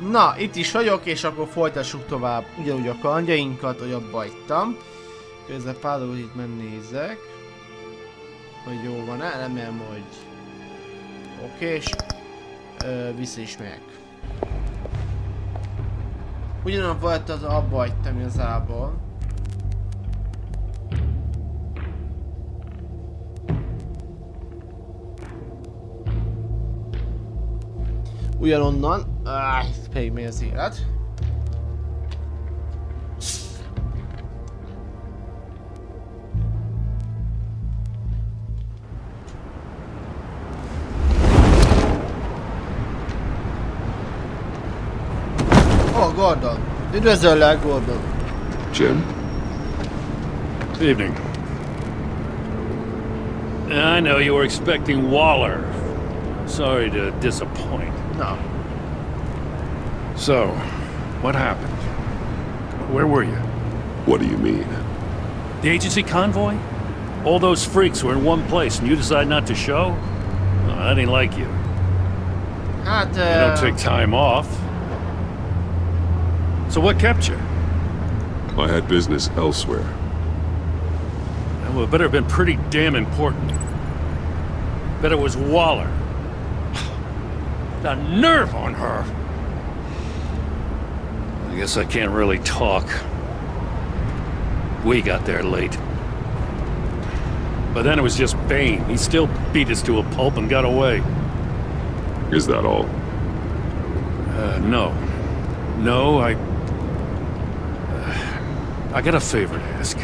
Na, itt is vagyok, és akkor folytassuk tovább ugyanúgy a kalandjainkat, hogy abba hagytam. Közben pár itt megnézek, hogy jó van-e, remélem, hogy oké, és vissza is megyek. Ugyanúgy volt az abba hagytam igazából. Ugyanonnan, pedig még az élet. Oh, Gordon. Üdvözöllek, Gordon. Jim? Evening. I know you were expecting Waller. Sorry to disappoint. No. So, what happened? Where were you? What do you mean? The agency convoy? All those freaks were in one place and you decide not to show? Well, that ain't like you. Hát, You don't take time off. So what kept you? I had business elsewhere. Well, it better have been pretty damn important. Bet it was Waller. The nerve on her! I guess I can't really talk. We got there late. But then it was just Bane. He still beat us to a pulp and got away. Is that all? No. No, I got a favor to ask.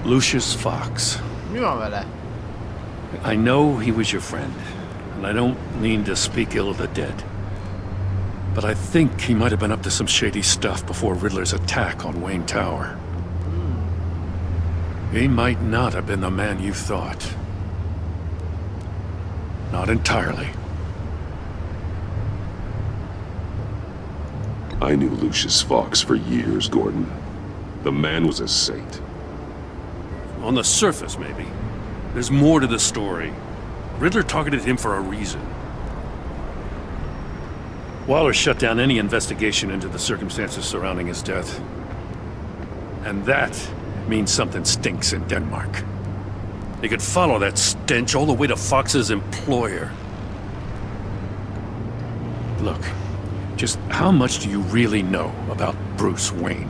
Lucius Fox. mi van vele? I know he was your friend, and I don't mean to speak ill of the dead. But I think he might have been up to some shady stuff before Riddler's attack on Wayne Tower. He might not have been the man you thought. Not entirely. I knew Lucius Fox for years, Gordon. The man was a saint. On the surface, maybe. There's more to the story. Riddler targeted him for a reason. Waller shut down any investigation into the circumstances surrounding his death. And that means something stinks in Denmark. They could follow that stench all the way to Fox's employer. Look, just how much do you really know about Bruce Wayne?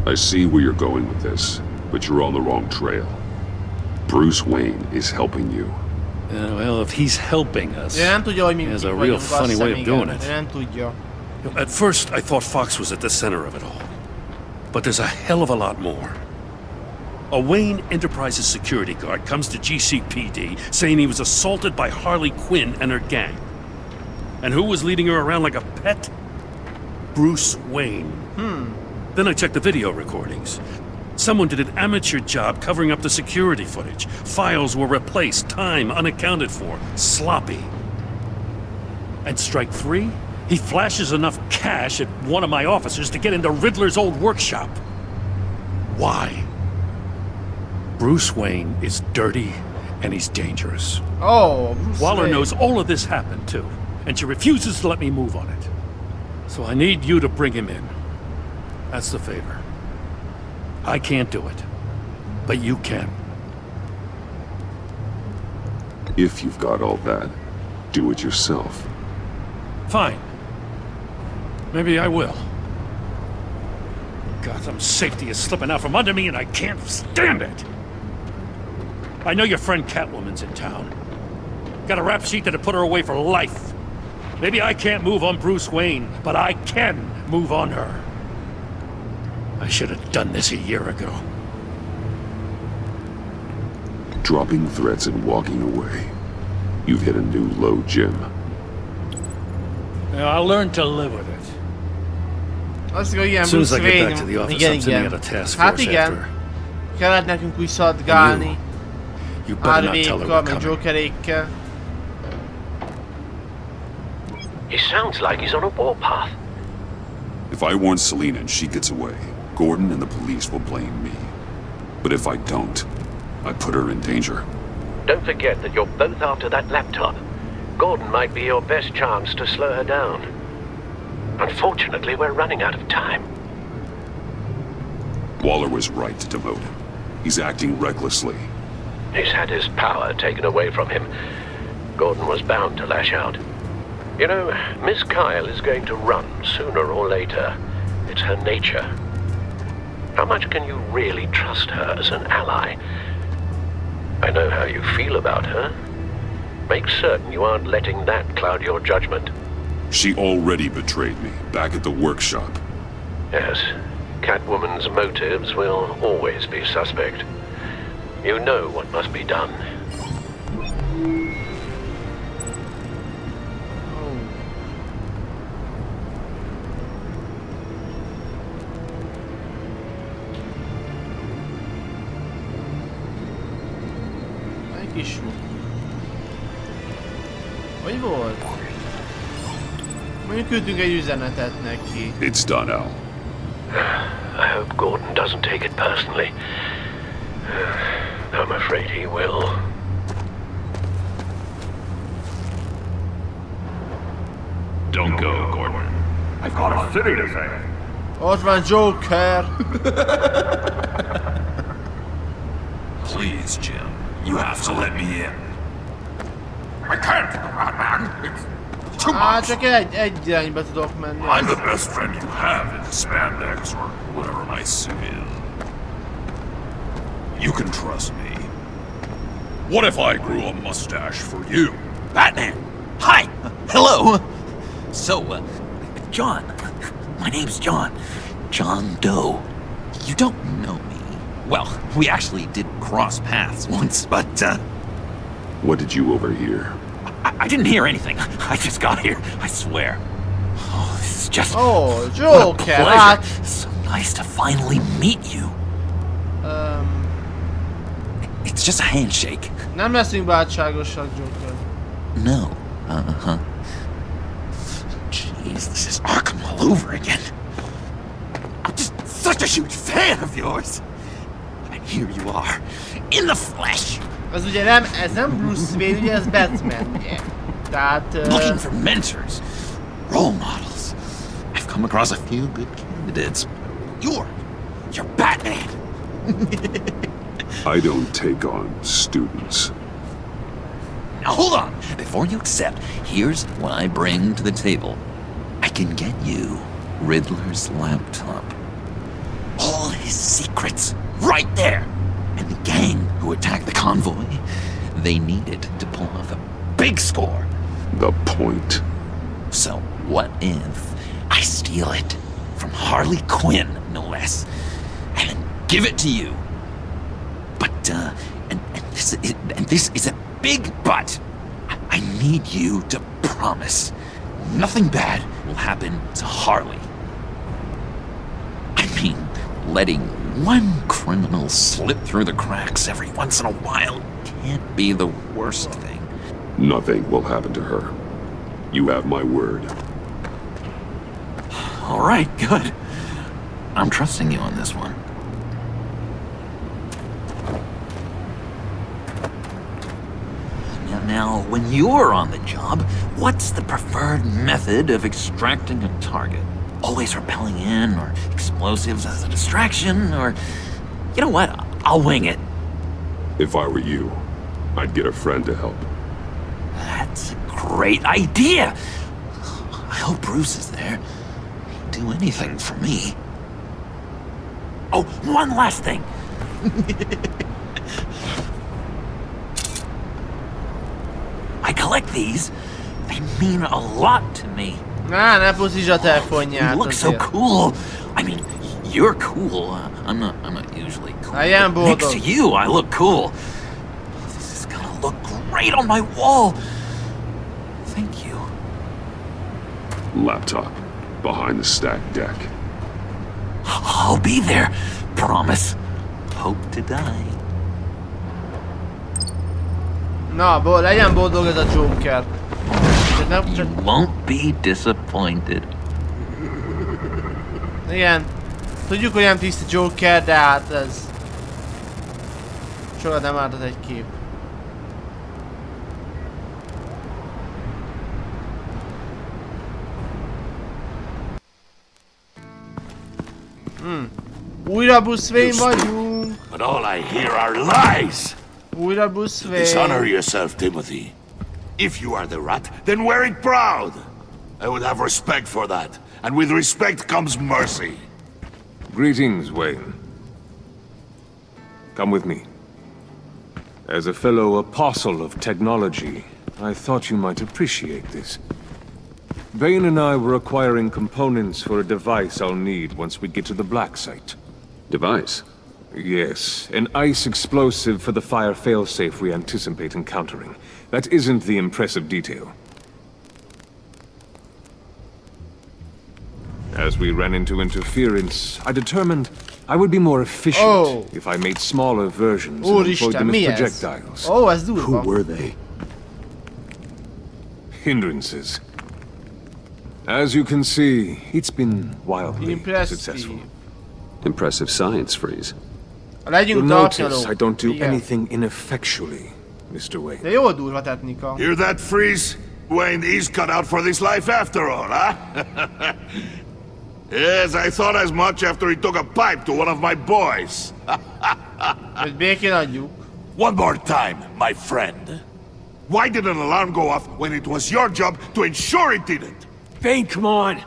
I see where you're going with this, but you're on the wrong trail. Bruce Wayne is helping you. Well, if he's helping us, Ő nem tudja, hogy mi he has a vagyunk, real azt funny hiszem, way of igen. doing it. Ő nem tudja. At first, I thought Fox was at the center of it all. But there's a hell of a lot more. A Wayne Enterprises security guard comes to GCPD saying he was assaulted by Harley Quinn and her gang. And who was leading her around like a pet? Bruce Wayne. Then I checked the video recordings. Someone did an amateur job covering up the security footage. Files were replaced, time unaccounted for, sloppy. And strike three? He flashes enough cash at one of my officers to get into Riddler's old workshop. Why? Bruce Wayne is dirty and he's dangerous. Oh, Bruce Waller Wayne. knows all of this happened too, and she refuses to let me move on it. So I need you to bring him in. That's the favor. I can't do it, but you can. If you've got all that, do it yourself. Fine. Maybe I will. Gotham safety is slipping out from under me and I can't stand it. I know your friend Catwoman's in town. Got a rap sheet that'd put her away for life. Maybe I can't move on Bruce Wayne, but I can move on her. I should have done this a year ago. Dropping threats and walking away. You've hit a new low, Jim. I'll learn to live with it. Azt mondja, ilyen As soon as I Bruce get Wayne. back to the office, Igen, I'm sending out igen. a task Hát force igen. after. Kellett nekünk úgy szaladgálni. You better not tell her Árvékkal, we're meg coming. Jokerékkel. It sounds like he's on a warpath. If I warn Selina and she gets away, Gordon and the police will blame me. But if I don't, I put her in danger. Don't forget that you're both after that laptop. Gordon might be your best chance to slow her down. Unfortunately, we're running out of time. Waller was right to demote him. He's acting recklessly. He's had his power taken away from him. Gordon was bound to lash out. You know, Miss Kyle is going to run sooner or later. It's her nature. How much can you really trust her as an ally? I know how you feel about her. Make certain you aren't letting that cloud your judgment. She already betrayed me back at the workshop. Yes, Catwoman's motives will always be suspect. You know what must be done. Kis hogy volt? Mondjuk küldtünk egy üzenetet neki. It's done, Al. I hope Gordon doesn't take it personally. I'm afraid he will. Don't go, Gordon. I've got a city to save. Ott van Joker! Please, Jim. You have to let me in. I can't, Batman. It's too Á, much. csak egy irányba tudok menni. I'm the best friend you have in spandex or whatever my suit is. You can trust me. What if I grew a mustache for you? Batman! Hi! Hello! So, John. My name's John. John Doe. You don't know me. Well, we actually did cross paths once, but, What did you overhear? I didn't hear anything. I just got here, I swear. Oh, this is just... Oh, what a Joker, pleasure. So nice to finally meet you. It's just a handshake. Nem leszünk bátságosak, Joker. No. Uh-huh. Jeez, this is Arkham all over again. I'm just such a huge fan of yours. And here you are, in the flesh. Ez ugye nem, ez nem Bruce Wayne, ugye ez Batman, ugye? Tehát... Looking for mentors, role models. I've come across a few good candidates. You're Batman. I don't take on students. Now hold on. Before you accept, here's what I bring to the table. I can get you Riddler's laptop. All his secrets, right there. And the gang who attacked the convoy, they needed to pull off a big score. The point. So what if I steal it from Harley Quinn, no less, and then give it to you? But and this is a big but. I need you to promise nothing bad will happen to Harley. I mean, letting one criminal slip through the cracks every once in a while can't be the worst thing. Nothing will happen to her. You have my word. All right, good. I'm trusting you on this one. Now, when you're on the job, what's the preferred method of extracting a target? Always rappelling in, or explosives as a distraction, or... You know what? I'll wing it. If I were you, I'd get a friend to help. That's a great idea! I hope Bruce is there. He'd do anything for me. Oh, one last thing! I collect these. They mean a lot to me. Á, ne pusztítsd a telefonját. You look so azért. cool. I mean, you're cool. I'm not usually cool. Legyen But next boldog. to you, I look cool. This is gonna look great on my wall. Thank you. Laptop. Behind the stacked deck. I'll be there. Promise. Hope to die. Na, legyen boldog ez a Joker. Nem, You csak, won't be disappointed. igen. Tudjuk, hogy nem tiszta Joker, de hát ez... Sokat nem ártott egy kép. Újra Bruce Wayne vagyunk! But all I hear are lies! Újra Bruce Dishonor Wayne! yourself, Timothy. If you are the rat, then wear it proud! I would have respect for that, and with respect comes mercy. Greetings, Wayne. Come with me. As a fellow apostle of technology, I thought you might appreciate this. Bane and I were acquiring components for a device I'll need once we get to the Black Site. Device? Yes, an ice explosive for the fire failsafe we anticipate encountering. That isn't the impressive detail. As we ran into interference, I determined I would be more efficient if I made smaller versions and employed Úristen, them mi as ez? projectiles. Ó, ez durva. Who were they? Hindrances. As you can see, it's been wildly successful. Impressive. Impressive science, Freeze. Legyünk You'll notice tartalók. I don't do Igen. anything ineffectually, Mr. Wayne. De jó durva technika. Hear that, Freeze? Wayne is cut out for this life after all, huh? Yes, I thought as much after he took a pipe to one of my boys. Hogy békén adjuk. One more time, my friend. Why did an alarm go off when it was your job to ensure it didn't? Bane, come on!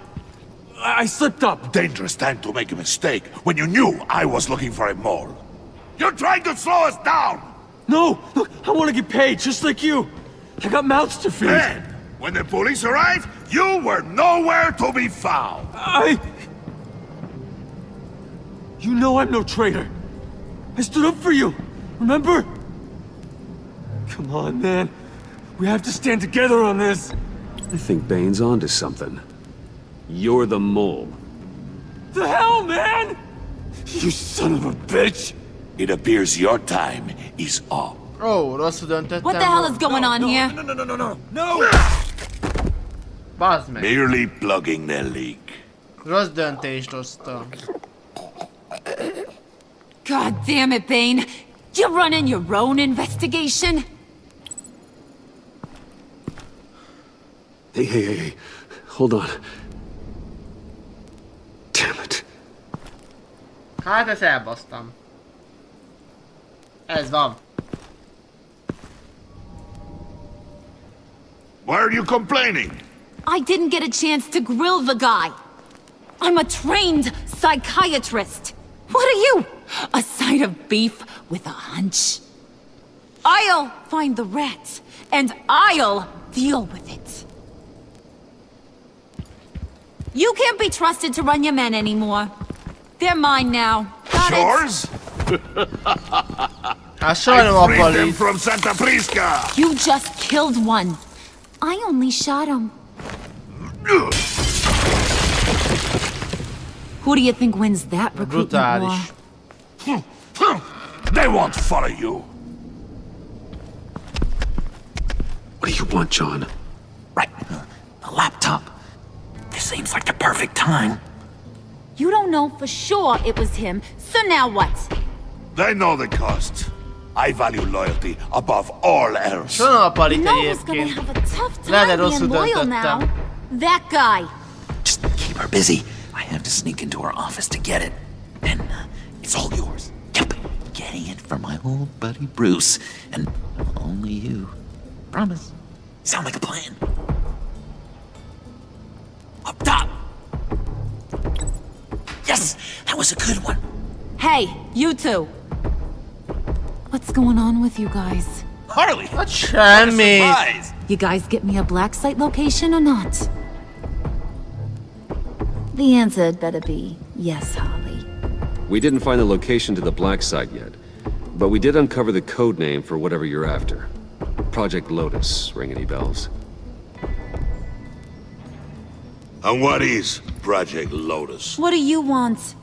I slipped up! Dangerous time to make a mistake when you knew I was looking for a mole. You're trying to slow us down! No! Look, I want to get paid, just like you! I got mouths to feed! Then, when the police arrived, you were nowhere to be found! You know I'm no traitor! I stood up for you, remember? Come on, man. We have to stand together on this! I think Bane's onto something. You're the mole. The hell, man! You son of a bitch! It appears your time is up. Ó, rosszul döntöttem. What the hell is going on here? No! Bazd meg. Merely plugging the leak. Rossz döntést hoztam. God damn it, Bane. You're running your own investigation? Hey. Hold on. Damn it. Hát ezt elbasztam. Ez van. Why are you complaining? I didn't get a chance to grill the guy. I'm a trained psychiatrist. What are you? A side of beef with a hunch? I'll find the rat, and I'll deal with it. You can't be trusted to run your men anymore. They're mine now. Got it? Yours? Hát sajnálom I a freed them palit. from Santa Prisca! You just killed one. I only shot him. Who do you think wins that recruitment war? Brutális. They won't follow you. What do you want, John? Right. The laptop. This seems like the perfect time. You don't know for sure it was him, so now what? They know the cost. I value loyalty above all else. Sajnálom a palit You know who's gonna egyébként. have a tough Lehet, time rosszul being loyal döntöttem. now? That guy. Just keep her busy. I have to sneak into her office to get it. And it's all yours. Yep. Getting it from my old buddy Bruce. And only you. Promise. Sound like a plan? Up top. Yes! That was a good one. Hey, you two. What's going on with you guys? Harley! Hát semmi. Surprise! You guys get me a black site location or not? The answer had better be yes, Holly. We didn't find the location to the black site yet, but we did uncover the code name for whatever you're after. Project Lotus, ring any bells? And what is Project Lotus? What do you want?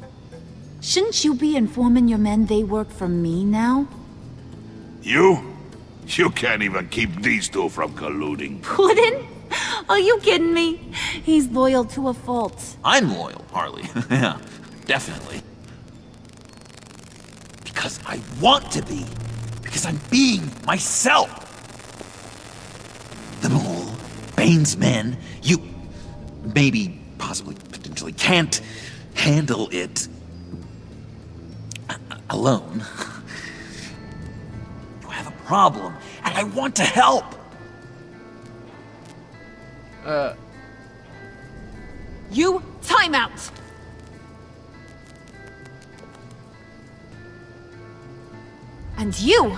Shouldn't you be informing your men they work for me now? You? You can't even keep these two from colluding. Puddin'? Are you kidding me? He's loyal to a fault. I'm loyal, Harley. Yeah. definitely. Because I want to be. Because I'm being myself. The mole, Bane's men, you maybe, possibly, potentially can't handle it alone. You have a problem, and I want to help. You, time out! And you,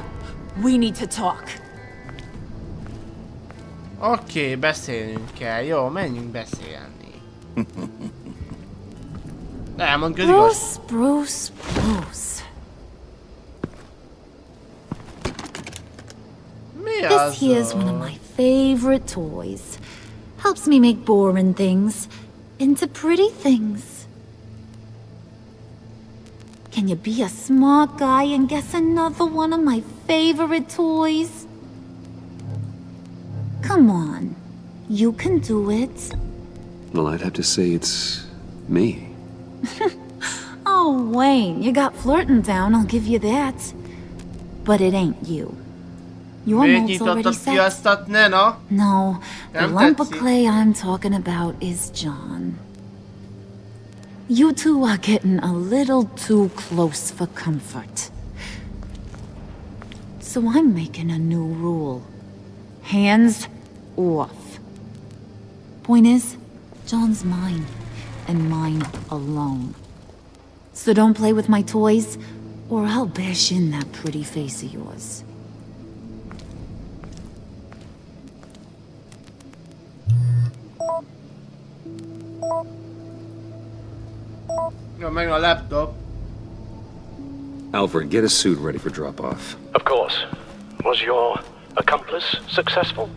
we need to talk. Oké, beszélnünk kell. Jó, menjünk beszélni. Elmond közigaz. Bruce. Mi az? This here's one of my favorite toys. Helps me make boring things into pretty things. Can you be a smart guy and guess another one of my favorite toys? Come on, you can do it. Well, I'd have to say it's me. Oh, Wayne, you got flirting down, I'll give you that. But it ain't you. Your mold's already set. Piasztatni, no? No, the Nem lump of tetszik. clay I'm talking about is John. You two are getting a little too close for comfort. So I'm making a new rule. Hands off. Point is, John's mine, and mine alone. So don't play with my toys, or I'll bash in that pretty face of yours. Jó, megvan a laptop. Alfred, get a suit ready for drop-off. Of course. Was your accomplice successful?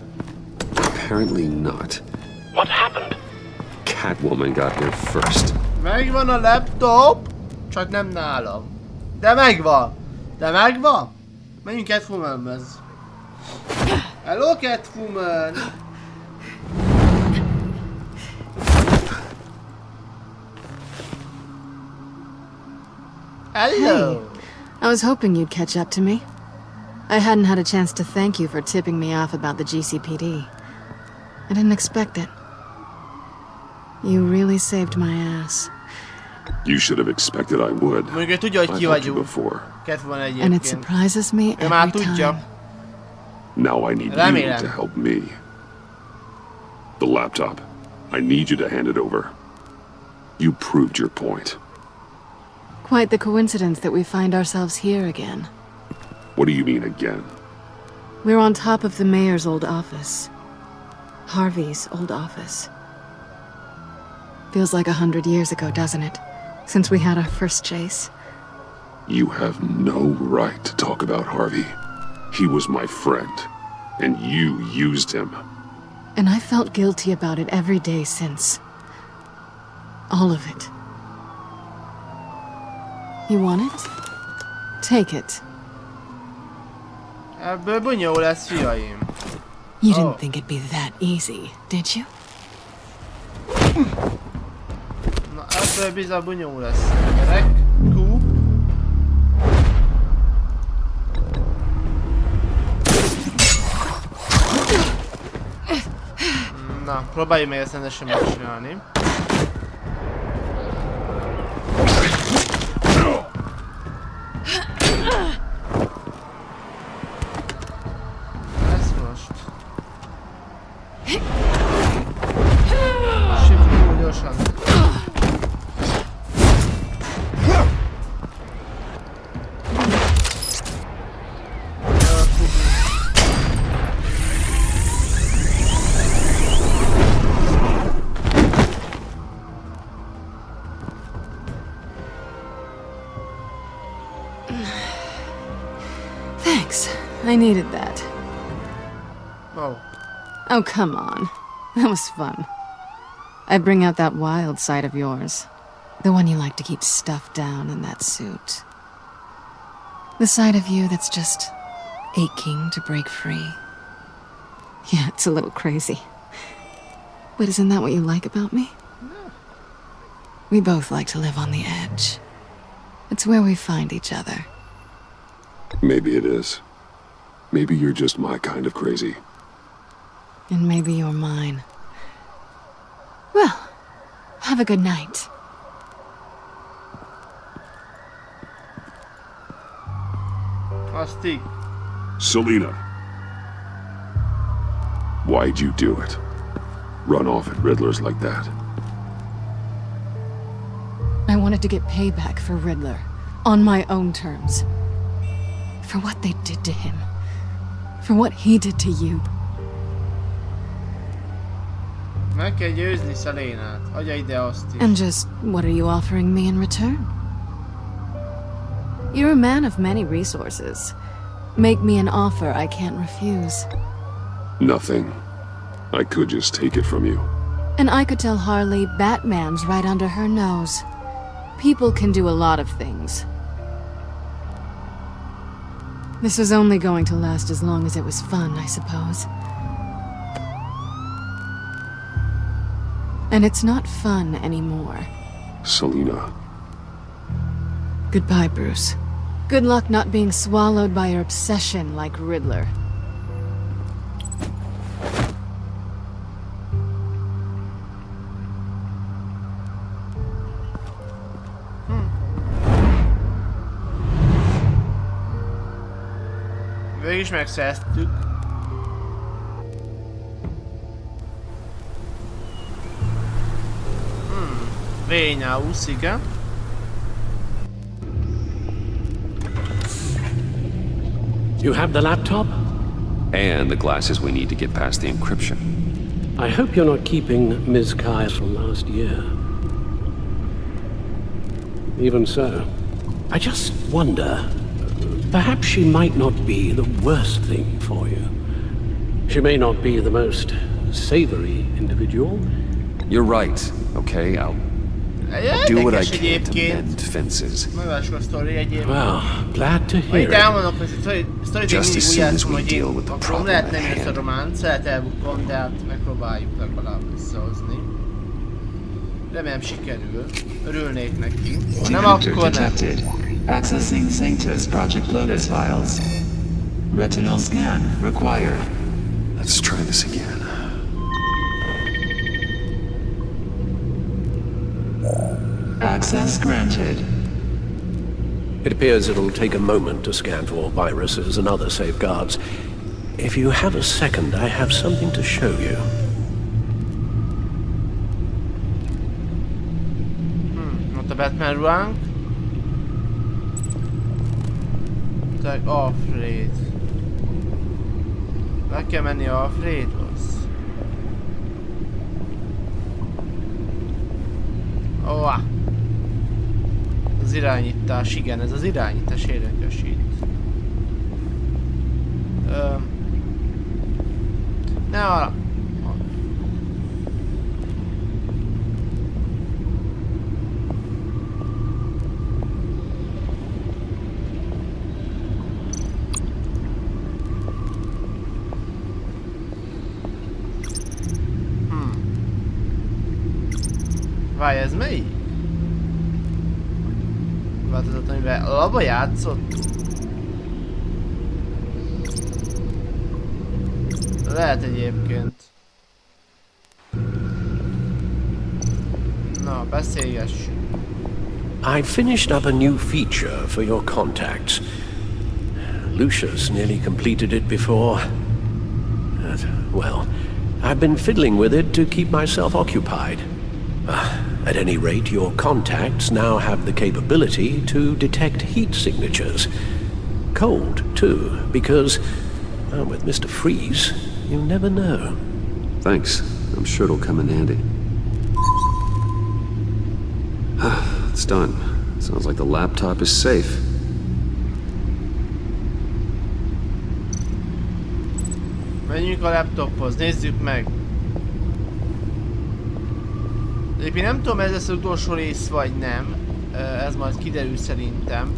Apparently not. What happened? Catwoman got here first. Megvan a laptop, csak nem nálam. De megvan! De megvan! Menjünk Catwomanhez. Hello, Catwoman! Hello! I was hoping you'd catch up to me. I hadn't had a chance to thank you for tipping me off about the GCPD. I didn't expect it. You really saved my ass. You should have expected I would. Mondjuk ő tudja, hogy I ki helped you vagyunk. before. Catwoman And it egyébként. surprises me Ő már every tudja. time. Now I need Remélem. you to help me. The laptop. I need you to hand it over. You proved your point. Quite the coincidence that we find ourselves here again. What do you mean again? We're on top of the mayor's old office. Harvey's old office. Feels like 100 years ago, doesn't it? Since we had our first chase. You have no right to talk about Harvey. He was my friend, and you used him. And I felt guilty about it every day since. All of it. You want it? Take it. Ebből bunyó lesz, fiaim. You Oh. didn't think it'd be that easy, did you? Na, ebből bizony bunyó lesz. Gyerek, Q. Na, próbáljuk meg ezt rendesen megcsinálni. Ez most. Shift gyorsan. Thanks. I needed that. Oh. Oh, come on. That was fun. I bring out that wild side of yours. The one you like to keep stuffed down in that suit. The side of you that's just aching to break free. Yeah, it's a little crazy. But isn't that what you like about me? We both like to live on the edge. It's where we find each other. Maybe it is. Maybe you're just my kind of crazy. And maybe you're mine. Well, have a good night. Azt így. Selina. Why'd you do it? Run off at Riddlers like that? I wanted to get payback for Riddler. On my own terms. For what they did to him. For what he did to you. Meg kell győzni Selenát. Adja ide azt is. And just, what are you offering me in return? You're a man of many resources. Make me an offer I can't refuse. Nothing. I could just take it from you. And I could tell Harley Batman's right under her nose. People can do a lot of things. This was only going to last as long as it was fun, I suppose. And it's not fun anymore. Selina. Goodbye, Bruce. Good luck not being swallowed by your obsession like Riddler. Végig is megszereztük. Vényáusz, igen. You have the laptop? And the glasses we need to get past the encryption. I hope you're not keeping Ms. Kyle from last year. Even so, I just wonder, perhaps she might not be the worst thing for you. She may not be the most savory individual. You're right, okay? I'll do what I can to mend fences. Meglások a sztori egyébként. Well, glad to Ha hear itt it. elmondok, hogy a sztorit én Just mindig as úgy soon as játszom, we hogy deal én with the akarom, problem lehet at nem jött a hand. románc, lehet elbukom, de hát megpróbáljuk legalább visszahozni. Remélem sikerül. Örülnék neki. Ha nem, akkor nem. Accessing Sanctus Project Lotus files. Retinal scan required. Let's try this again. Access granted. It appears it'll take a moment to scan for viruses and other safeguards. If you have a second, I have something to show you. Ott a Batman ruhánk. Tehát Alfred. Meg kell menni Alfredhoz. Ó, az irányítás, igen, ez az irányítás érdekes itt. Ne arra. Várj, ez melyik? Változat, amivel alapba játszott? Lehet egyébként. Na, beszélgessünk. I finished up a new feature for your contacts. Lucius nearly completed it before. Well, I've been fiddling with it to keep myself occupied. At any rate, your contacts now have the capability to detect heat signatures. Cold, too, because, well, with Mr. Freeze, you never know. Thanks. I'm sure it'll come in handy. It's done. Sounds like the laptop is safe. Menjünk a laptophoz, nézzük meg. Egyébként nem tudom, ez lesz az utolsó rész vagy nem. Ez majd kiderül szerintem.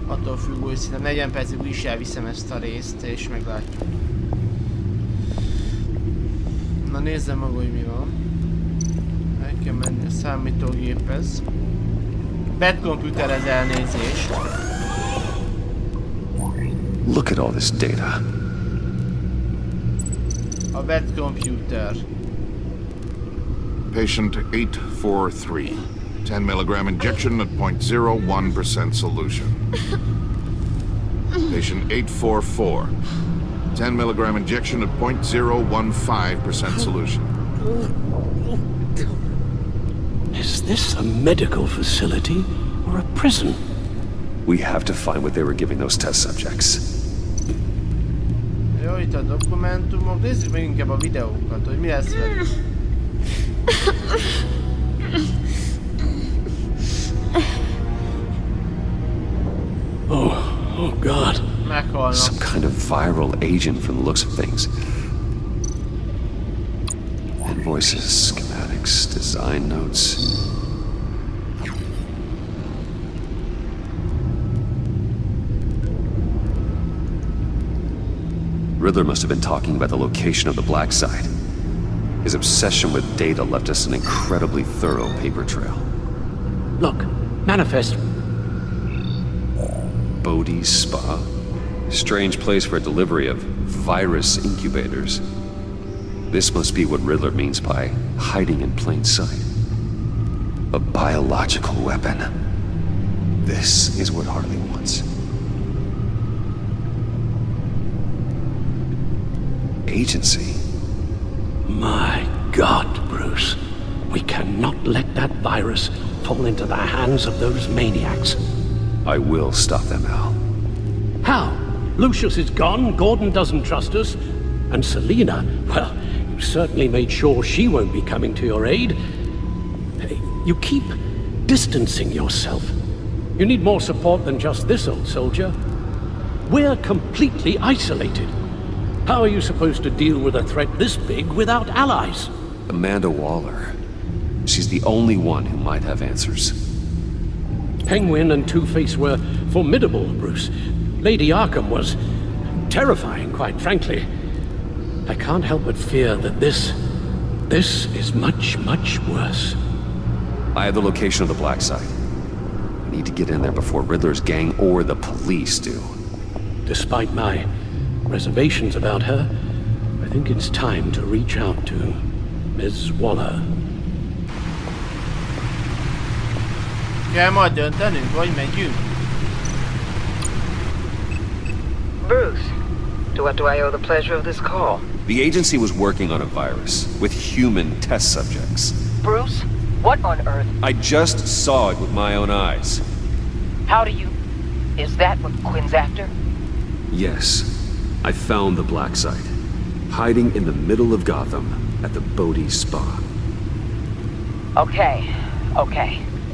Attól függ, hogy szerintem 40 percig is elviszem ezt a részt, és meglátjuk. Na nézzem meg, hogy mi van. El kell menni a számítógéphez. Bedkomputerez elnézést. Look at all this data. A bedkomputer. Patient 843. 10 milligram injection at 0.01% solution. Patient 844. 10 milligram injection at 0.015% solution. Is this a medical facility or a prison? We have to find what they were giving those test subjects. Jó, itt a dokumentumok. Nézzük meg inkább a videókat, hogy mi lesz velük. Oh God. Meghalnak. Some kind of viral agent from the looks of things. Invoices, schematics, design notes. Riddler must have been talking about the location of the Black Site. His obsession with data left us an incredibly thorough paper trail. Look, manifest. Bodhi's Spa? Strange place for a delivery of virus incubators. This must be what Riddler means by hiding in plain sight. A biological weapon. This is what Harley wants. Agency. My God, Bruce. We cannot let that virus fall into the hands of those maniacs. I will stop them, Al. How? Lucius is gone, Gordon doesn't trust us, and Selina, well, you certainly made sure she won't be coming to your aid. You keep distancing yourself. You need more support than just this old soldier. We're completely isolated. How are you supposed to deal with a threat this big without allies? Amanda Waller. She's the only one who might have answers. Penguin and Two-Face were formidable, Bruce. Lady Arkham was terrifying, quite frankly. I can't help but fear that this is much, much worse. I have the location of the Black Site. I need to get in there before Riddler's gang or the police do. Despite my reservations about her, I think it's time to reach out to Ms. Waller. Kell majd döntenünk, vagy megyünk? Bruce, to what do I owe the pleasure of this call? The agency was working on a virus with human test subjects. Bruce, what on earth? I just saw it with my own eyes. How do you... Is that what Quinn's after? Yes. I found the Black Site, hiding in the middle of Gotham at the Bodhi Spa. Okay.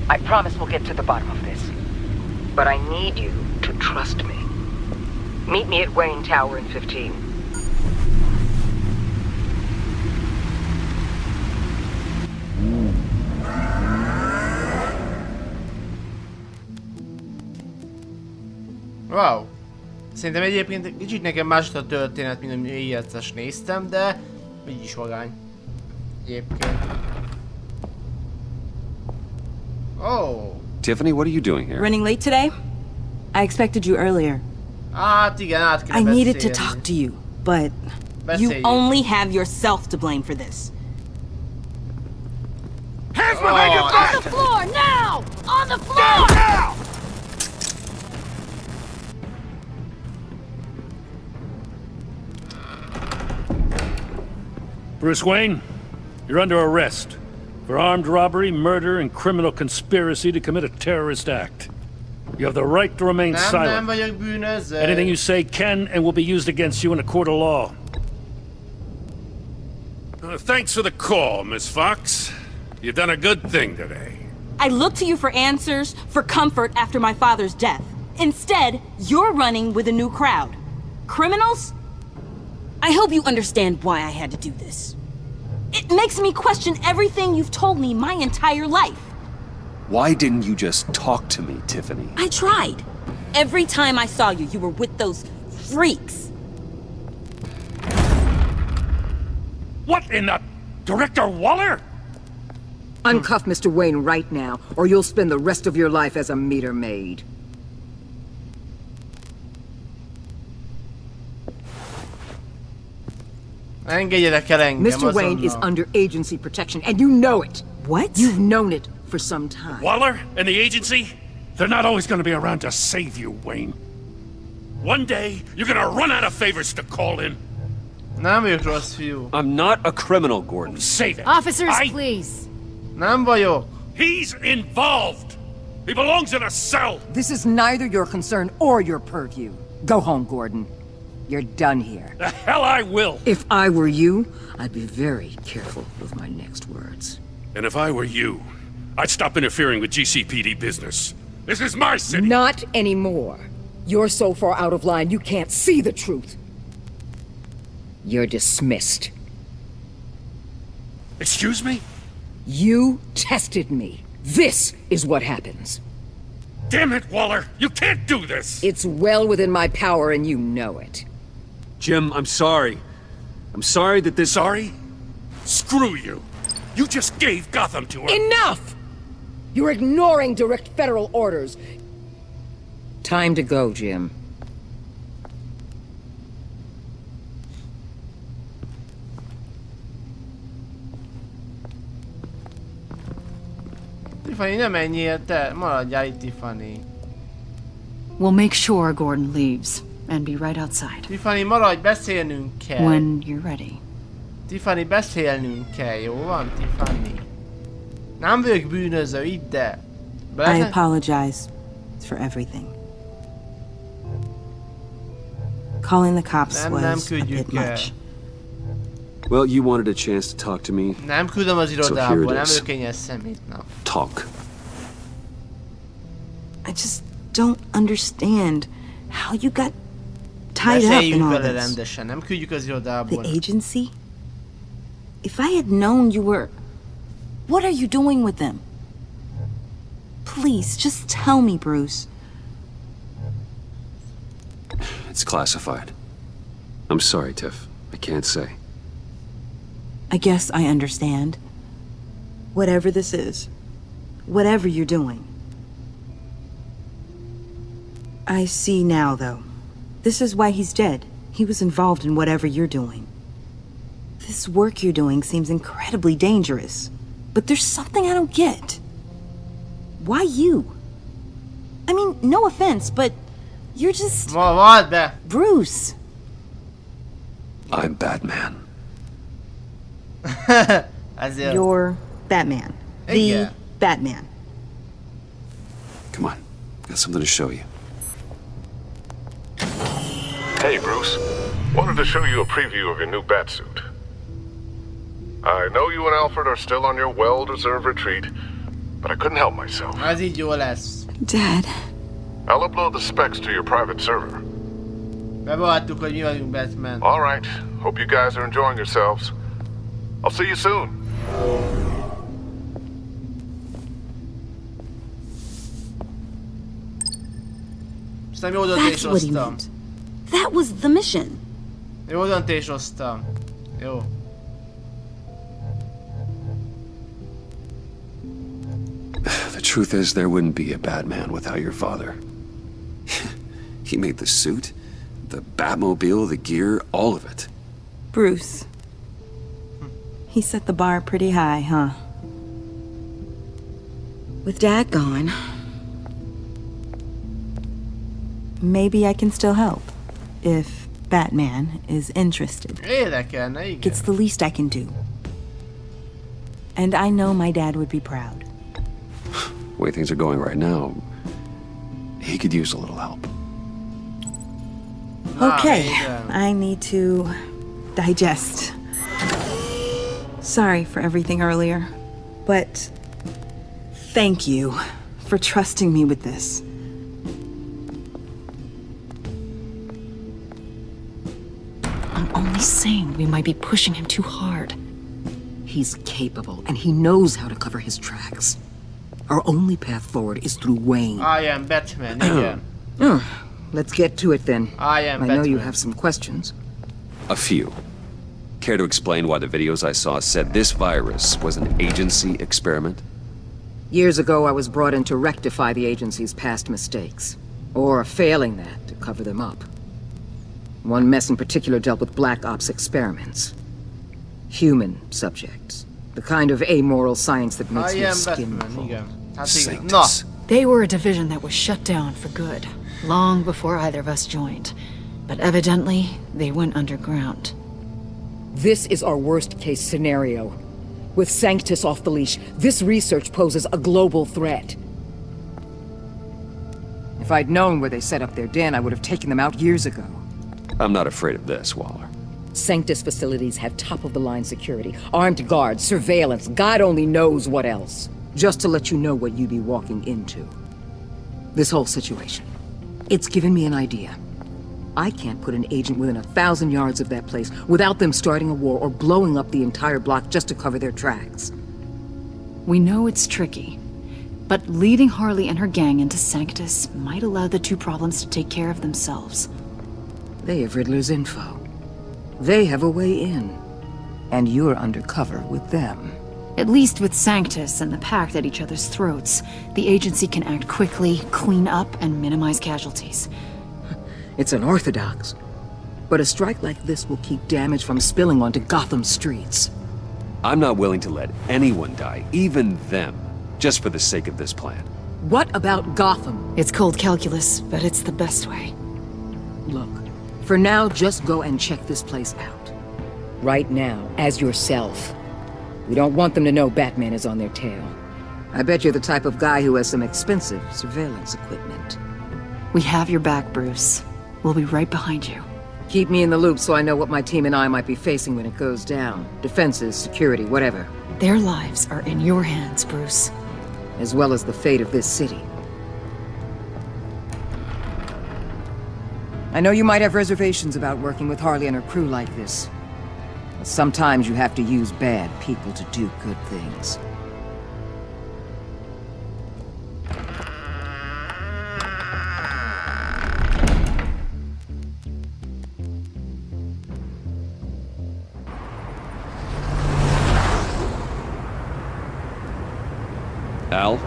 I promise we'll get to the bottom of this. But I need you to trust me. Meet me at Wayne Tower in 15. Wow. Szerintem egyébként kicsit nekem más a történet, mint amit éjjelces néztem, de így is vagány. Egyébként. Oh. Tiffany, what are you doing here? Running late today? I expected you earlier. Hát igen, át kell I needed to beszélni. talk to you, but you only have yourself to blame for this. Hands behind your back! On the floor, now! On the floor! Now! Bruce Wayne, you're under arrest for armed robbery, murder, and criminal conspiracy to commit a terrorist act. You have the right to remain Nem silent. vagyok bűnöző. Anything you say can and will be used against you in a court of law. Thanks for the call, Miss Fox. You've done a good thing today. I looked to you for answers, for comfort after my father's death. Instead, you're running with a new crowd. Criminals? I hope you understand why I had to do this. It makes me question everything you've told me my entire life. Why didn't you just talk to me, Tiffany? I tried. Every time I saw you, you were with those freaks. What in the... Director Waller? Uncuff Mr. Wayne right now, or you'll spend the rest of your life as a meter maid. Engedjetek el engem Mr. Wayne is azonnal. under agency protection, and you know it. What? You've known it for some time. Waller and the agency? They're not always gonna be around to save you, Wayne. One day, you're gonna run out of favors to call in. Nem vagyok rossz fiú. I'm not a criminal, Gordon. Save it. Officers, please. Nem vagyok. He's involved. He belongs in a cell. This is neither your concern or your purview. Go home, Gordon. You're done here. The hell I will. If I were you, I'd be very careful with my next words. And if I were you, I'd stop interfering with GCPD business. This is my city. Not anymore. You're so far out of line you can't see the truth. You're dismissed. Excuse me? You tested me. This is what happens. Damn it, Waller! You can't do this! It's well within my power and you know it. Jim, I'm sorry. I'm sorry that this... Sorry? Screw you! You just gave Gotham to her! Enough! You're ignoring direct federal orders. Time to go, Jim. Tiffany, nem menjél te. Maradjál itt, Tiffany. We'll make sure Gordon leaves and be right outside. Tiffany, maradj, beszélnünk kell. When you're ready. Tiffany, beszélnünk kell, jó van, Tiffany? Nem vagyok bűnöző, ide. I apologize for everything. Calling the cops Nem was a küldjük bit el. much. Well, you wanted a chance to talk to me. Nem küldöm az So here irodából, it nem is. vagyok ennyire szemét, na. Talk. I just don't understand how you got tied up in Beszéljünk all vele this. rendesen, nem küldjük az irodából. The agency? If I had known you were... What are you doing with them? Please, just tell me, Bruce. It's classified. I'm sorry, Tiff. I can't say. I guess I understand. Whatever this is, whatever you're doing. I see now, though. This is why he's dead. He was involved in whatever you're doing. This work you're doing seems incredibly dangerous. But there's something I don't get. Why you? I mean, no offense, but you're just... Vad be? Bruce. I'm Batman. Ezért... You're Batman. The Igen. Batman. Come on. Got something to show you. Hey, Bruce. Wanted to show you a preview of your new batsuit. I know you and Alfred are still on your well-deserved retreat, but I couldn't help myself. Ez így jó lesz. Dad. I'll upload the specs to your private server. Bevalltuk, hogy mi vagyunk Batman. All right. Hope you guys are enjoying yourselves. I'll see you soon. Aztán jó döntés That's what he hoztam. meant. That was the mission. Jó döntés hoztam. Jó. The truth is, there wouldn't be a Batman without your father. He made the suit, the Batmobile, the gear, all of it. Bruce. He set the bar pretty high, huh? With Dad gone, maybe I can still help. If Batman is interested. Érdekelne, igen. It's the least I can do. And I know my dad would be proud. The way things are going right now, he could use a little help. Okay, I need to digest. Sorry for everything earlier, but thank you for trusting me with this. I'm only saying we might be pushing him too hard. He's capable, and he knows how to cover his tracks. Our only path forward is through Wayne. I am Batman, igen. Let's get to it then. I am I know you Batman. have some questions. A few. Care to explain why the videos I saw said this virus was an agency experiment? Years ago, I was brought in to rectify the agency's past mistakes. Or failing that, to cover them up. One mess in particular dealt with Black Ops experiments. Human subjects. The kind of amoral science that makes your skin crawl. Igen. Hát igen. Na, They were a division that was shut down for good, long before either of us joined. But evidently, they went underground. This is our worst-case scenario. With Sanctus off the leash, this research poses a global threat. If I'd known where they set up their den, I would have taken them out years ago. I'm not afraid of this, Waller. Sanctus facilities have top-of-the-line security, armed guards, surveillance, God only knows what else. Just to let you know what you'd be walking into. This whole situation. It's given me an idea. I can't put an agent within 1,000 yards of that place without them starting a war or blowing up the entire block just to cover their tracks. We know it's tricky, but leading Harley and her gang into Sanctus might allow the two problems to take care of themselves. They have Riddler's info. They have a way in. And you're undercover with them. At least with Sanctus and the Pact at each other's throats, the agency can act quickly, clean up, and minimize casualties. It's unorthodox. But a strike like this will keep damage from spilling onto Gotham streets. I'm not willing to let anyone die, even them, just for the sake of this plan. What about Gotham? It's cold calculus, but it's the best way. Look, for now, just go and check this place out. Right now, as yourself. We don't want them to know Batman is on their tail. I bet you're the type of guy who has some expensive surveillance equipment. We have your back, Bruce. We'll be right behind you. Keep me in the loop so I know what my team and I might be facing when it goes down. Defenses, security, whatever. Their lives are in your hands, Bruce. As well as the fate of this city. I know you might have reservations about working with Harley and her crew like this. But sometimes you have to use bad people to do good things. Al?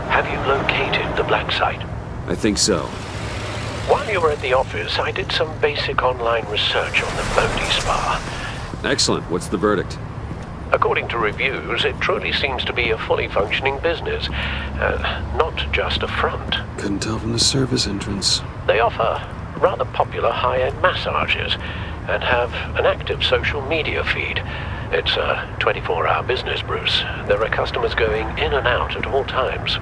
Have you located the black site? I think so. While you were at the office, I did some basic online research on the Bodhi Spa. Excellent. What's the verdict? According to reviews, it truly seems to be a fully functioning business, not just a front. Couldn't tell from the service entrance. They offer rather popular high-end massages and have an active social media feed. It's a 24-hour business, Bruce. There are customers going in and out at all times.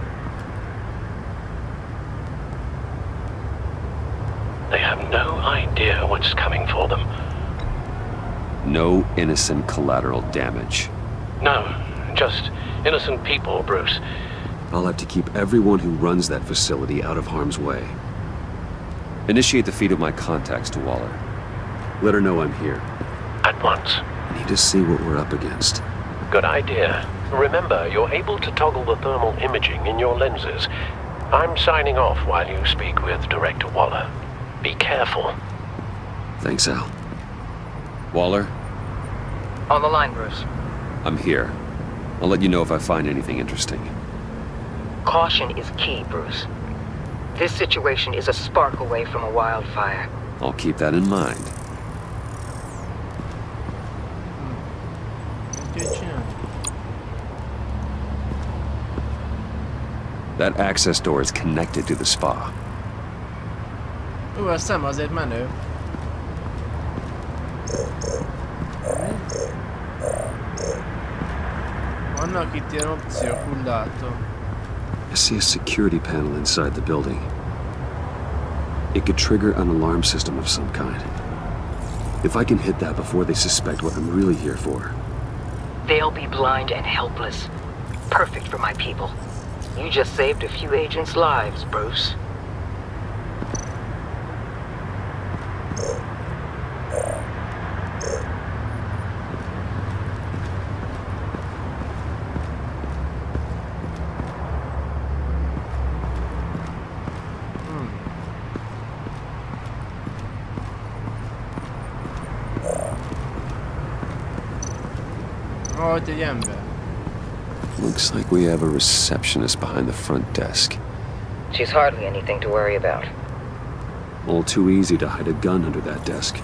They have no idea what's coming for them. No innocent collateral damage. No, just innocent people, Bruce. I'll have to keep everyone who runs that facility out of harm's way. Initiate the feed of my contacts to Waller. Let her know I'm here. At once. I need to see what we're up against. Good idea. Remember, you're able to toggle the thermal imaging in your lenses. I'm signing off while you speak with Director Waller. Be careful. Thanks, Al. Waller? On the line, Bruce. I'm here. I'll let you know if I find anything interesting. Caution is key, Bruce. This situation is a spark away from a wildfire. I'll keep that in mind. That access door is connected to the spa. A szem azért menő. Vannak itt ilyen opciók, úgy látom. I see a security panel inside the building. It could trigger an alarm system of some kind. If I can hit that before they suspect what I'm really here for. They'll be blind and helpless. Perfect for my people. You just saved a few agents' lives, Bruce. Oh, itt egy ember. Looks like we have a receptionist behind the front desk. She's hardly anything to worry about. All too easy to hide a gun under that desk.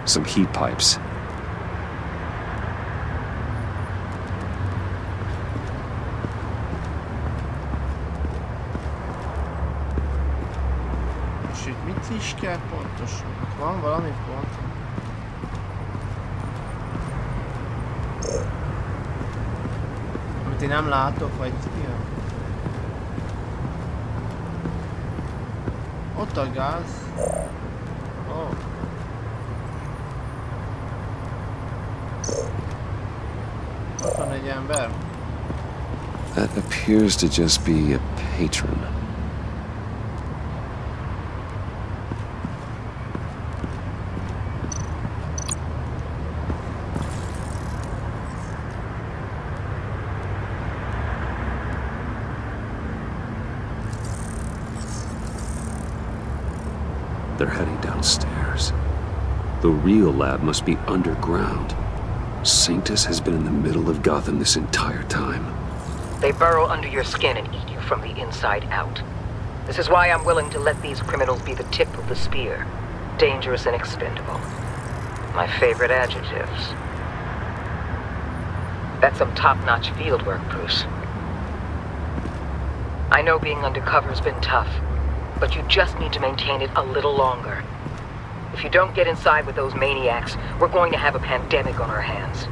Some heat pipes. És itt mit is kell pontosan? Van valami pont? Amit én nem látok, vagy ilyen? Ott a gáz. Oh. Ott van egy ember. That appears to just be a patron. They're heading downstairs. The real lab must be underground. Sanctus has been in the middle of Gotham this entire time. They burrow under your skin and eat you from the inside out. This is why I'm willing to let these criminals be the tip of the spear. Dangerous and expendable. My favorite adjectives. That's some top-notch field work, Bruce. I know being undercover's been tough, but you just need to maintain it a little longer. If you don't get inside with those maniacs, we're going to have a pandemic on our hands.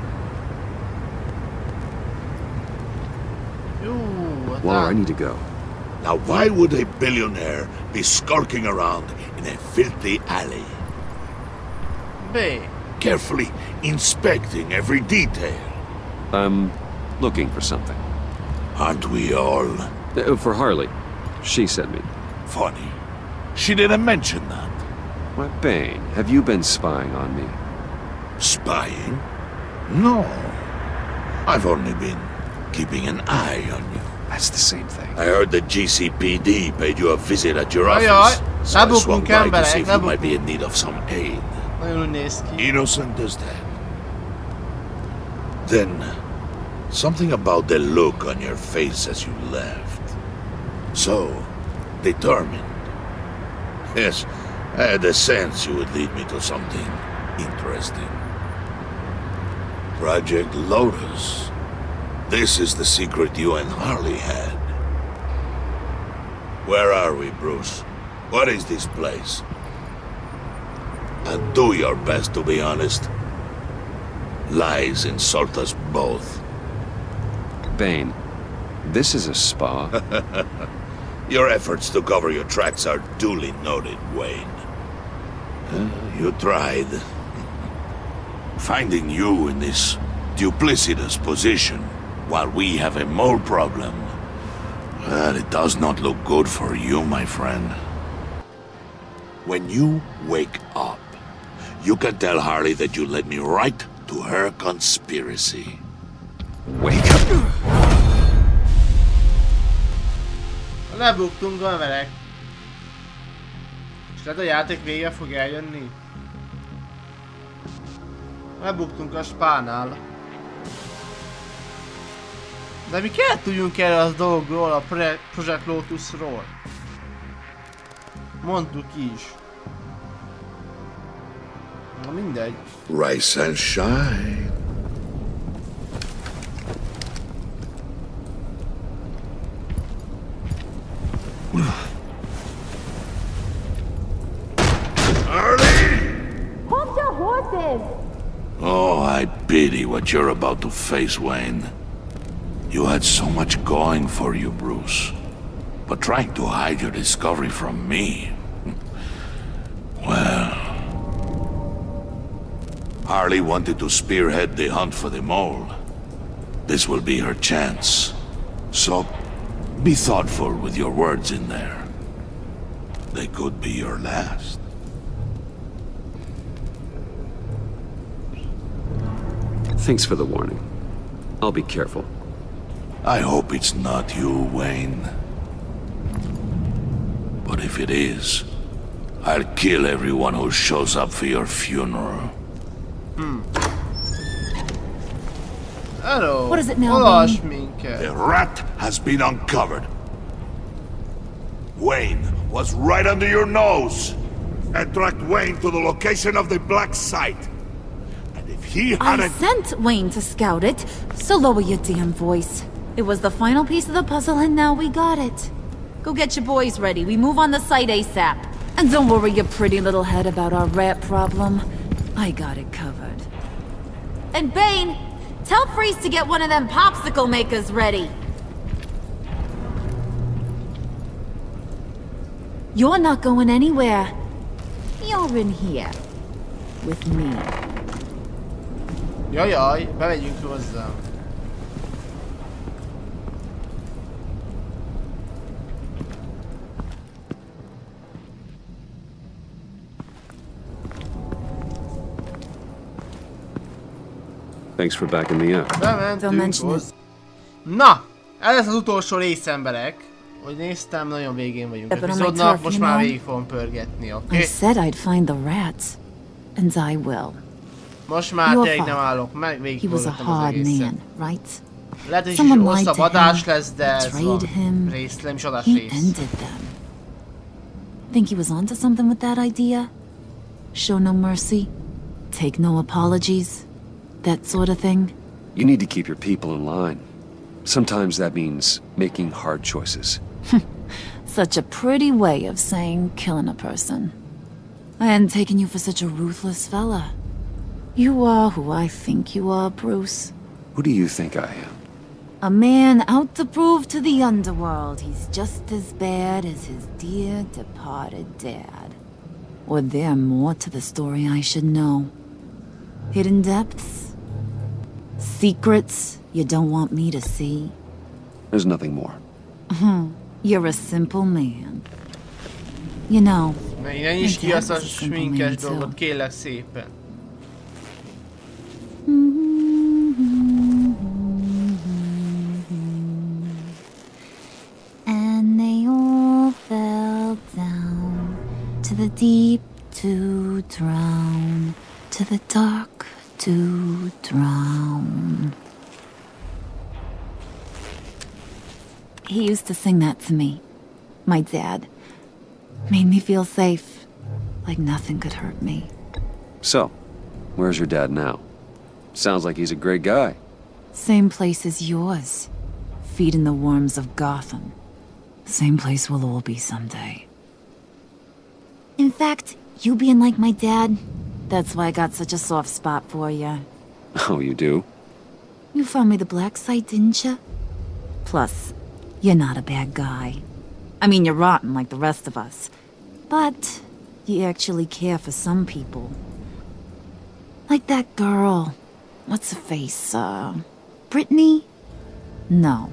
Waller, I need to go. Now why would a billionaire be skulking around in a filthy alley? B. Carefully inspecting every detail. I'm looking for something. Aren't we all? For Harley. She sent me. Funny. She didn't mention that. Why, Bane, have you been spying on me? Spying? No. I've only been keeping an eye on you. That's the same thing. I heard the GCPD paid you a visit at your office. Ajaj, So I swung by to emberek, see if you might be in need of some aid. Nagyon úgy néz ki. Innocent as that. Then, something about the look on your face as you left. So, determined. Yes, I had a sense you would lead me to something interesting. Project Lotus. This is the secret you and Harley had. Where are we, Bruce? What is this place? And do your best to be honest. Lies insult us both. Bane, this is a spa. Your efforts to cover your tracks are duly noted, Wayne. You tried. Finding you in this duplicitous position while we have a mole problem. Well, it does not look good for you, my friend. When you wake up, you can tell Harley that you led me right to her conspiracy. Wake up! Lebuktunk, gamerek. És lehet a játék vége fog eljönni. Lebuktunk a spánál. De mi kell tudjunk erre az dologról, a Project Lotusról. Mondtuk is. Na mindegy. Rise and shine. Hold your horses! Oh, I pity what you're about to face, Wayne. You had so much going for you, Bruce. But trying to hide your discovery from me... Well... Harley wanted to spearhead the hunt for the mole. This will be her chance. So, be thoughtful with your words in there. They could be your last. Thanks for the warning. I'll be careful. I hope it's not you, Wayne. But if it is, I'll kill everyone who shows up for your funeral. Hello. What is it now, Olvasd Wayne? minket. The rat has been uncovered. Wayne was right under your nose. And tracked Wayne to the location of the black site. And if he I hadn't... sent Wayne to scout it, so lower your damn voice. It was the final piece of the puzzle and now we got it. Go get your boys ready. We move on the site ASAP. And don't worry your pretty little head about our rat problem. I got it covered. And Bane, tell Freeze to get one of them popsicle makers ready. You're not going anywhere. You're in here. With me. Jajaj, bemegyünk hozzá. Thanks for backing me up. Bementünk hozzá. Na! Ez lesz az utolsó rész, emberek. Hogy néztem, nagyon végén vagyunk. But on my Epizódnak turf, most you már know? végig fogom pörgetni, oké? I said I'd find the rats. And I will. Most már Your tényleg nem father, állok meg, végig he was a forgattam az hard egészet. man, right? Lehet, hogy is Someone lied hosszabb to adás him, lesz, de ez van. betrayed him. Rész, nem is adás He rész. ended them. Think he was onto something with that idea? Show no mercy, take no apologies, that sort of thing? You need to keep your people in line. Sometimes that means making hard choices. Such a pretty way of saying killing a person. I hadn't taken you for such a ruthless fella. You are who I think you are, Bruce. Who do you think I am? A man out to prove to the underworld he's just as bad as his dear departed dad. Or there more to the story I should know? Hidden depths? Secrets you don't want me to see? There's nothing more. You're a simple man. You know, Ne is my ki dad azt a was a simple sminkes man too. dolgot, kérlek szépen. And they all fell down to the deep to drown, to the dark to drown. He used to sing that to me. My dad. Made me feel safe. Like nothing could hurt me. So, where's your dad now? Sounds like he's a great guy. Same place as yours. Feeding the worms of Gotham. Same place we'll all be someday. In fact, you being like my dad, that's why I got such a soft spot for you. Oh, you do? You found me the black site, didn't you? Plus, you're not a bad guy. I mean, you're rotten like the rest of us. But you actually care for some people. Like that girl. What's her face? Brittany? No.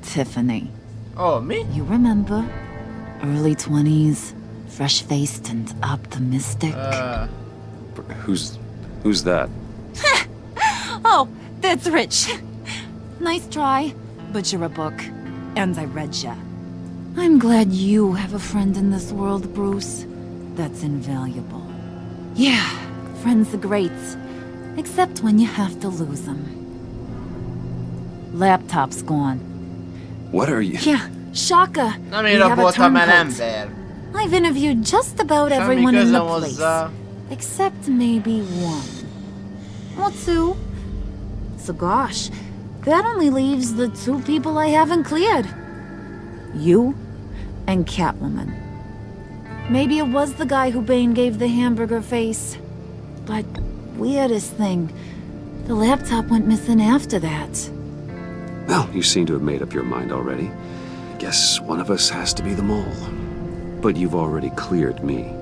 Tiffany. Oh, me? You remember? Early 20s, fresh-faced and optimistic. Who's that? Oh, that's Rich. Nice try, but you're a book. And I read ya. I'm glad you have a friend in this world, Bruce. That's invaluable. Yeah, friends are great. Except when you have to lose them. Laptop's gone. What are you? Yeah, shocker. Nem We én have a raboltam el turncoat. ember. I've interviewed just about Semmi everyone in the közöm place. hozzá. Except maybe one. Or two. So gosh, that only leaves the two people I haven't cleared. You and Catwoman. Maybe it was the guy who Bane gave the hamburger face. But weirdest thing, the laptop went missing after that. Well, you seem to have made up your mind already. I guess one of us has to be the mole. But you've already cleared me.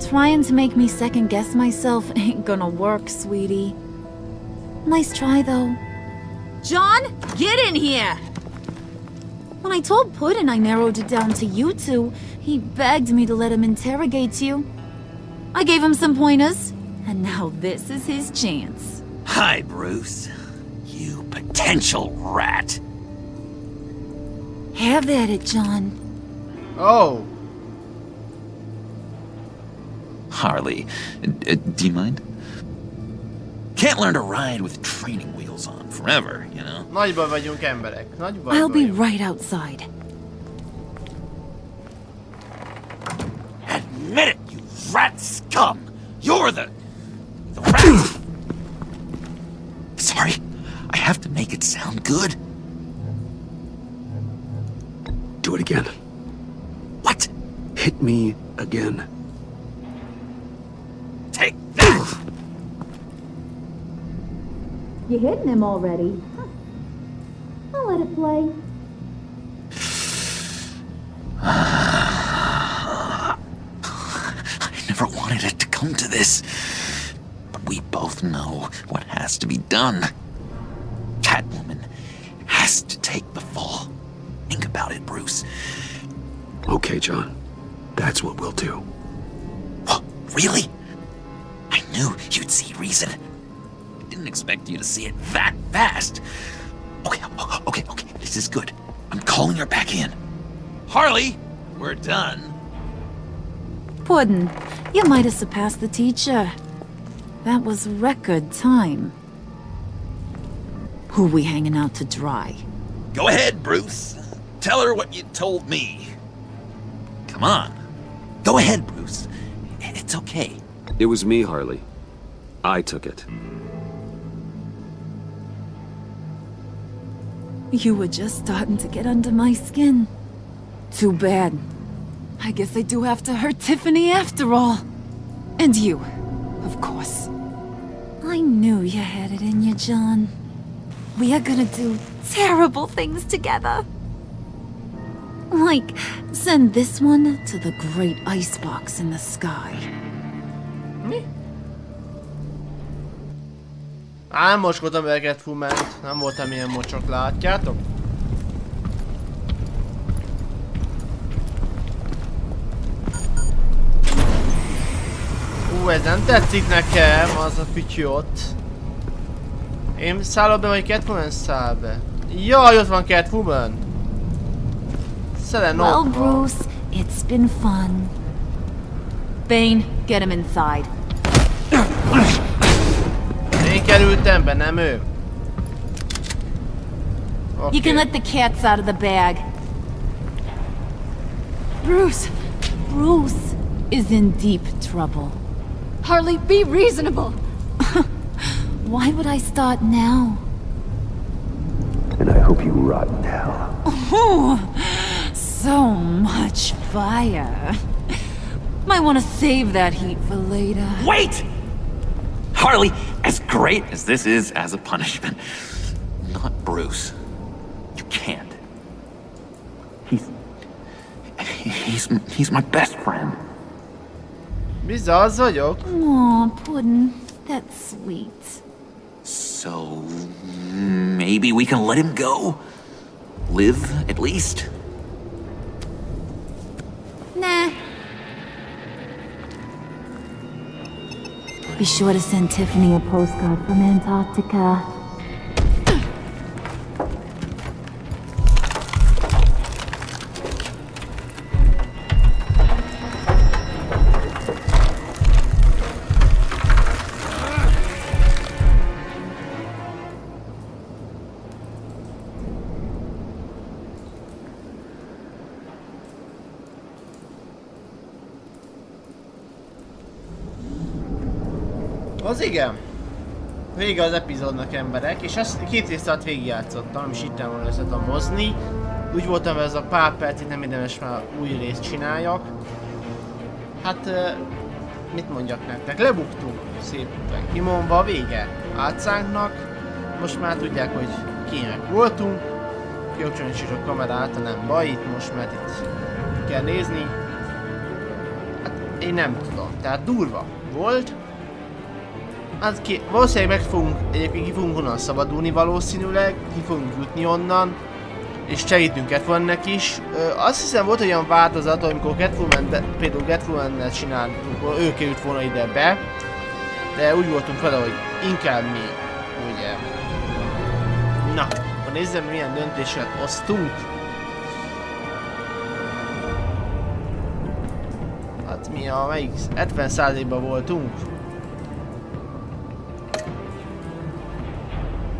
Trying to make me second-guess myself ain't gonna work, sweetie. Nice try, though. John, get in here! When I told Puddin' I narrowed it down to you two, he begged me to let him interrogate you. I gave him some pointers, and now this is his chance. Hi, Bruce. You potential rat. Have at it, John. Oh. Harley, do you mind? Can't learn to ride with training wheels on forever, you know? Nagyban vagyunk emberek. Nagyban I'll be vagyunk. right outside. Admit it, you rat scum! You're the rat! Sorry, I have to make it sound good. Do it again. What? Hit me again. Take that! You hitting him already? Huh. I'll let it play. I never wanted it to come to this. But we both know what has to be done. Catwoman has to take the fall. Think about it, Bruce. Okay, John. That's what we'll do. Oh, really? I knew you'd see reason. I didn't expect you to see it that fast. Okay. This is good. I'm calling her back in. Harley, we're done. Puddin', you might have surpassed the teacher. That was record time. Who we hanging out to dry? Go ahead, Bruce. Tell her what you told me. Come on. Go ahead, Bruce. It's okay. It was me, Harley. I took it. You were just starting to get under my skin. Too bad. I guess I do have to hurt Tiffany after all. And you, of course. I knew you had it in you, John. We are gonna do terrible things together. Like, send this one to the great icebox in the sky. Mi? Álmoskodtam eleget Fument, nem voltam ilyen mocsok, látjátok? Ez nem tetszik nekem, az a fütyű ott. Én szállok be, vagy Catwoman száll be? Jaj, ott van Catwoman! Szelen Well, ott van. Bruce, it's been fun. Bane, get him inside. Én kerültem be, nem ő. You can let the cats out of the bag. Bruce is in deep trouble. Harley, be reasonable. Why would I start now? And I hope you rot now. Oh, so much fire. Might want to save that heat for later. Wait! Harley, as great as this is as a punishment, not Bruce. You can't. He's my best friend. Bizony, az vagyok. Aw, Puddin', that's sweet. So, maybe we can let him go? Live, at least? Nah. Be sure to send Tiffany a postcard from Antarctica. Az igen. Vége az epizódnak, emberek, és ezt 2 részt alatt végigjátszottam, és itt volna össze tudom hozni. Úgy voltam, hogy ez a pár percig nem érdemes már új részt csináljak. Hát, mit mondjak nektek? Lebuktunk szépen kimondva, vége átszánknak. Most már tudják, hogy kinek voltunk. Kikapcsolni a kamerát, nem baj itt most, mert itt kell nézni. Hát én nem tudom, tehát durva volt. Hát valószínűleg egyébként ki fogunk onnan szabadulni valószínűleg, ki fogunk jutni onnan. És segítünk Catwomannek is. Azt hiszem volt olyan változat, amikor például Catwoman-nel csináltunk, ő került volna ide be. De úgy voltunk vele, hogy inkább mi, ugye. Na, akkor nézzem milyen döntéseket osztunk. Hát mi a melyik 70%-ban voltunk.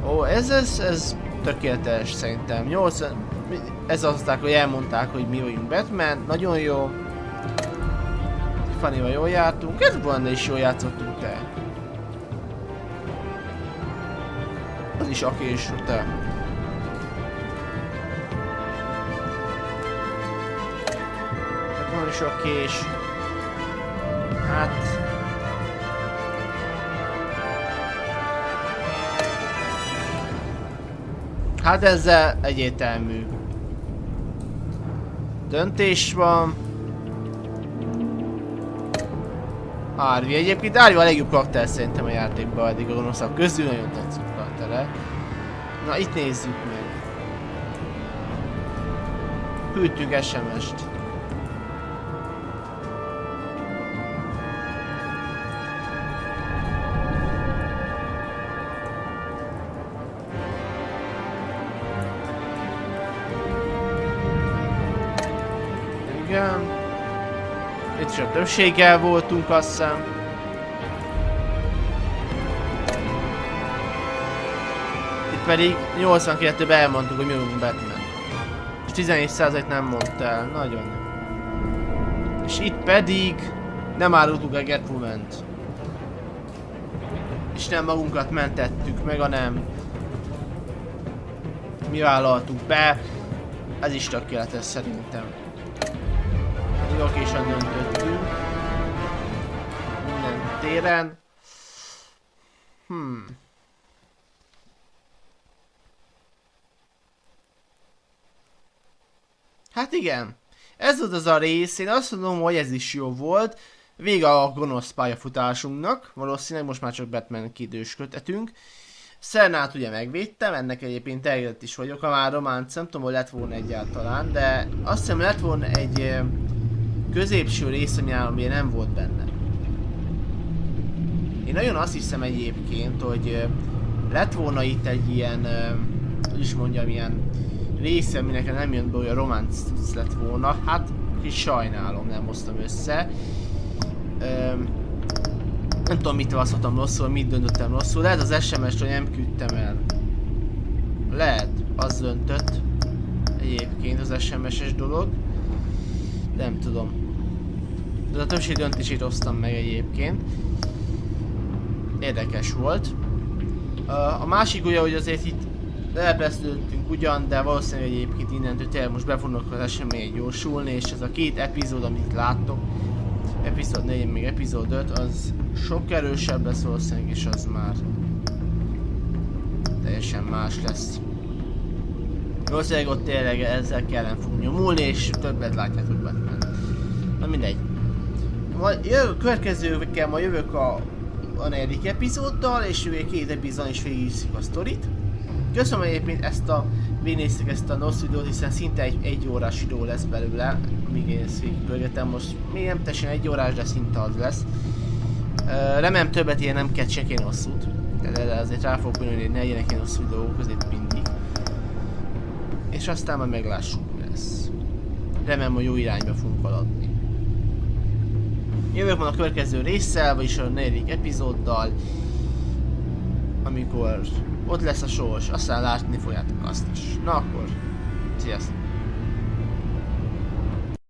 Ó, ez tökéletes szerintem. 80... Ez aztán, hogy elmondták, hogy mi vagyunk Batman. Nagyon jó. Fannyval jól jártunk. Catwoman is jól játszottunk, te. Az is akés, te. Catwoman is akés. Hát... Hát ezzel egyértelmű döntés van. Harvey egyébként Harvey a legjobb karakter szerintem a játékban eddig a gonoszak közül, nagyon tetszik a karaktere. Na itt nézzük meg. Küldtünk SMS-t. Itt is a többséggel voltunk, azt hiszem. Itt pedig 82-ben elmondtuk, hogy mi vagyunk Batman. És 14% nem mondta el. Nagyon nem. És itt pedig nem árultuk a Catwoman-t. És nem magunkat mentettük meg, hanem mi vállaltuk be. Ez is tökéletes szerintem. Okésan döntöttünk. Minden téren. Hát igen. Ez volt az a rész. Én azt mondom, hogy ez is jó volt. Vége a gonosz pályafutásunknak. Valószínűleg most már csak Batman kidősködhetünk. Szenát ugye megvédtem, ennek egyébként elégedett is vagyok. Ha már románc, nem tudom, hogy lett volna egyáltalán, de azt hiszem lett volna egy középső rész, ami nem volt benne. Én nagyon azt hiszem egyébként, hogy lett volna itt egy ilyen, hogy is mondjam, ilyen része, ami nekem nem jön be, hogy a románc lett volna. Hát, kis sajnálom, nem hoztam össze. Nem tudom, mit választottam rosszul, mit döntöttem rosszul. Lehet az SMS-t, hogy nem küldtem el. Lehet, az döntött. Egyébként az SMS-es dolog. Nem tudom. De a többség döntését hoztam meg egyébként. Érdekes volt. A másik ugye, hogy azért itt elbeszéltünk ugyan, de valószínűleg egyébként innentől tényleg most be fognak az események gyorsulni, és ez a két epizód, amit láttok, epizód 4, még epizód 5, az sok erősebb lesz valószínűleg, és az már teljesen más lesz. Valószínűleg ott tényleg ezzel kellene fog nyomulni, és többet látjátok Batman. Na mindegy. Következőkkel ma jövök a 4. epizóddal, és jövő 2 epizódon is végigviszik a sztorit. Köszönöm egyébként végignéztek ezt a NOS videót, hiszen szinte egy órás videó lesz belőle, míg én ezt végigpörgetem. Most még nem teljesen 1 órás, de szinte az lesz. Remélem többet ilyen nem kell csekén hosszút, de azért rá fogok ülni, hogy ne legyenek ilyen hosszú videók között mindig. És aztán már meglássuk, mi lesz. Remélem, hogy jó irányba fogunk haladni. Jövök van a következő résszel, vagyis a 4. epizóddal, amikor ott lesz a sors, aztán látni fogjátok azt is. Na akkor, sziasztok!